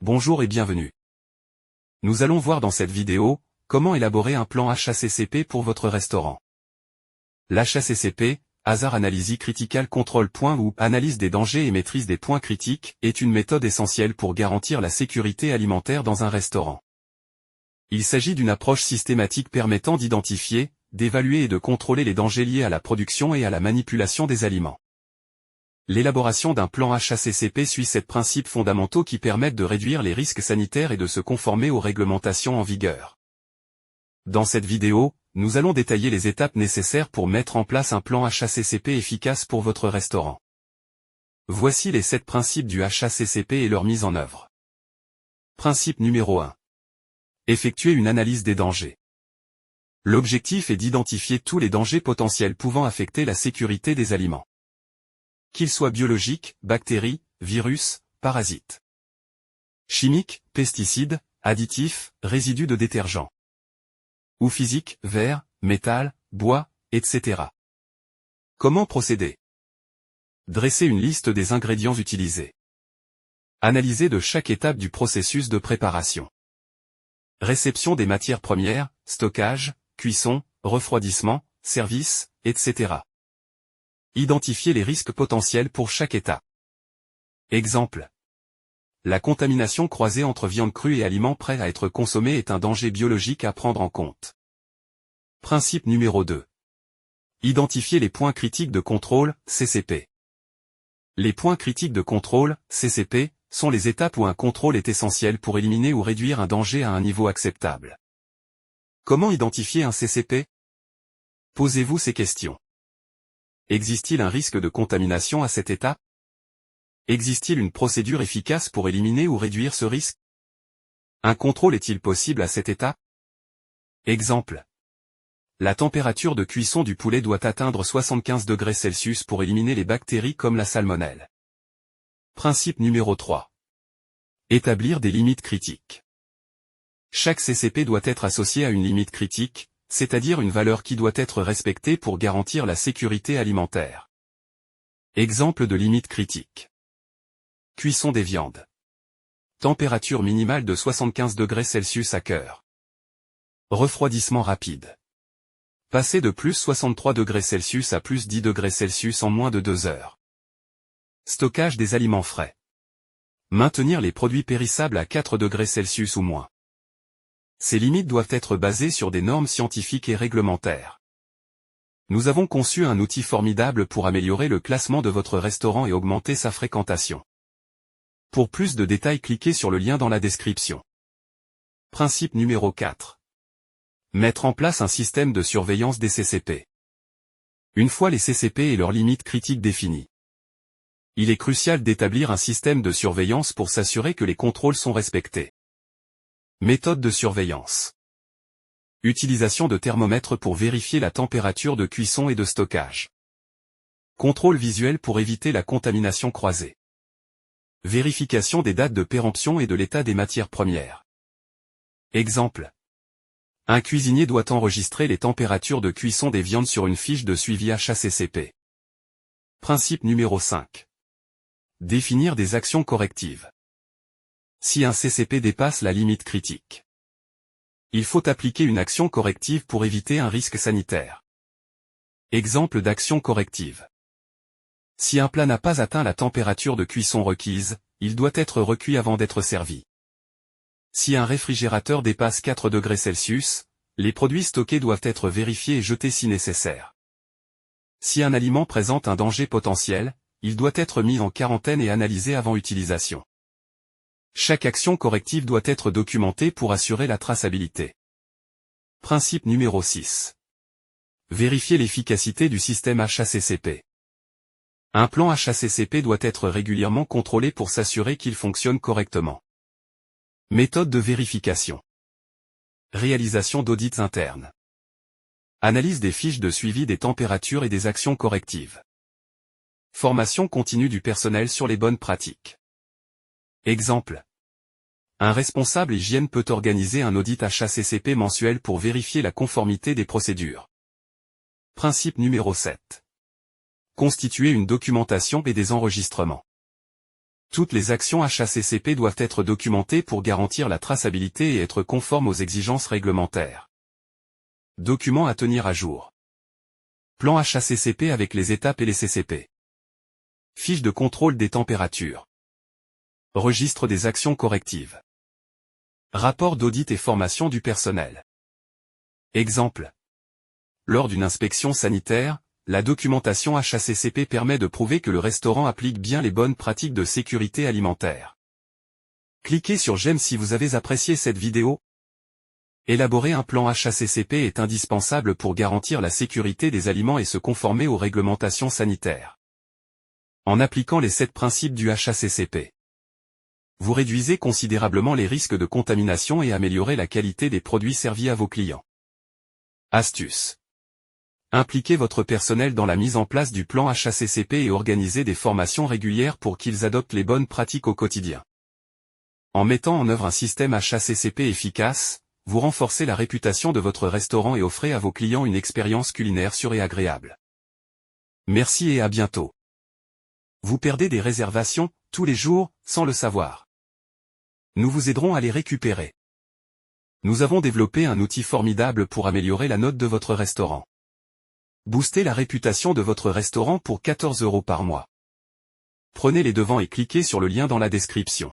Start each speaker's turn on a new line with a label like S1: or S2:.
S1: Bonjour et bienvenue. Nous allons voir dans cette vidéo, comment élaborer un plan HACCP pour votre restaurant. L'HACCP, Hazard Analysis Critical Control. Ou Analyse des dangers et maîtrise des points critiques, est une méthode essentielle pour garantir la sécurité alimentaire dans un restaurant. Il s'agit d'une approche systématique permettant d'identifier, d'évaluer et de contrôler les dangers liés à la production et à la manipulation des aliments. L'élaboration d'un plan HACCP suit 7 principes fondamentaux qui permettent de réduire les risques sanitaires et de se conformer aux réglementations en vigueur. Dans cette vidéo, nous allons détailler les étapes nécessaires pour mettre en place un plan HACCP efficace pour votre restaurant. Voici les 7 principes du HACCP et leur mise en œuvre. Principe numéro 1. Effectuer une analyse des dangers. L'objectif est d'identifier tous les dangers potentiels pouvant affecter la sécurité des aliments. Qu'ils soient biologiques, bactéries, virus, parasites, chimiques, pesticides, additifs, résidus de détergents, ou physiques, verre, métal, bois, etc. Comment procéder? Dresser une liste des ingrédients utilisés. Analyser de chaque étape du processus de préparation. Réception des matières premières, stockage, cuisson, refroidissement, service, etc. Identifier les risques potentiels pour chaque étape. Exemple. La contamination croisée entre viande crue et aliments prêts à être consommés est un danger biologique à prendre en compte. Principe numéro 2. Identifier les points critiques de contrôle, CCP. Les points critiques de contrôle, CCP, sont les étapes où un contrôle est essentiel pour éliminer ou réduire un danger à un niveau acceptable. Comment identifier un CCP? Posez-vous ces questions. Existe-t-il un risque de contamination à cette étape? Existe-t-il une procédure efficace pour éliminer ou réduire ce risque? Un contrôle est-il possible à cette étape? Exemple. La température de cuisson du poulet doit atteindre 75 degrés Celsius pour éliminer les bactéries comme la salmonelle. Principe numéro 3. Établir des limites critiques. Chaque CCP doit être associé à une limite critique, c'est-à-dire une valeur qui doit être respectée pour garantir la sécurité alimentaire. Exemple de limite critique. Cuisson des viandes. Température minimale de 75 degrés Celsius à cœur. Refroidissement rapide. Passer de plus 63 degrés Celsius à plus 10 degrés Celsius en moins de 2 heures. Stockage des aliments frais. Maintenir les produits périssables à 4 degrés Celsius ou moins. Ces limites doivent être basées sur des normes scientifiques et réglementaires. Nous avons conçu un outil formidable pour améliorer le classement de votre restaurant et augmenter sa fréquentation. Pour plus de détails, cliquez sur le lien dans la description. Principe numéro 4. Mettre en place un système de surveillance des CCP. Une fois les CCP et leurs limites critiques définies, il est crucial d'établir un système de surveillance pour s'assurer que les contrôles sont respectés. Méthode de surveillance. Utilisation de thermomètres pour vérifier la température de cuisson et de stockage. Contrôle visuel pour éviter la contamination croisée. Vérification des dates de péremption et de l'état des matières premières. Exemple. Un cuisinier doit enregistrer les températures de cuisson des viandes sur une fiche de suivi HACCP. Principe numéro 5. Définir des actions correctives. Si un CCP dépasse la limite critique, il faut appliquer une action corrective pour éviter un risque sanitaire. Exemple d'action corrective. Si un plat n'a pas atteint la température de cuisson requise, il doit être recuit avant d'être servi. Si un réfrigérateur dépasse 4 degrés Celsius, les produits stockés doivent être vérifiés et jetés si nécessaire. Si un aliment présente un danger potentiel, il doit être mis en quarantaine et analysé avant utilisation. Chaque action corrective doit être documentée pour assurer la traçabilité. Principe numéro 6. Vérifier l'efficacité du système HACCP. Un plan HACCP doit être régulièrement contrôlé pour s'assurer qu'il fonctionne correctement. Méthode de vérification. Réalisation d'audits internes. Analyse des fiches de suivi des températures et des actions correctives. Formation continue du personnel sur les bonnes pratiques. Exemple. Un responsable hygiène peut organiser un audit HACCP mensuel pour vérifier la conformité des procédures. Principe numéro 7. Constituer une documentation et des enregistrements. Toutes les actions HACCP doivent être documentées pour garantir la traçabilité et être conformes aux exigences réglementaires. Documents à tenir à jour. Plan HACCP avec les étapes et les CCP. Fiche de contrôle des températures. Registre des actions correctives. Rapport d'audit et formation du personnel. Exemple. Lors d'une inspection sanitaire, la documentation HACCP permet de prouver que le restaurant applique bien les bonnes pratiques de sécurité alimentaire. Cliquez sur j'aime si vous avez apprécié cette vidéo. Élaborer un plan HACCP est indispensable pour garantir la sécurité des aliments et se conformer aux réglementations sanitaires. En appliquant les 7 principes du HACCP, vous réduisez considérablement les risques de contamination et améliorez la qualité des produits servis à vos clients. Astuce. Impliquez votre personnel dans la mise en place du plan HACCP et organisez des formations régulières pour qu'ils adoptent les bonnes pratiques au quotidien. En mettant en œuvre un système HACCP efficace, vous renforcez la réputation de votre restaurant et offrez à vos clients une expérience culinaire sûre et agréable. Merci et à bientôt. Vous perdez des réservations, tous les jours, sans le savoir. Nous vous aiderons à les récupérer. Nous avons développé un outil formidable pour améliorer la note de votre restaurant. Boostez la réputation de votre restaurant pour 14 € par mois. Prenez les devants et cliquez sur le lien dans la description.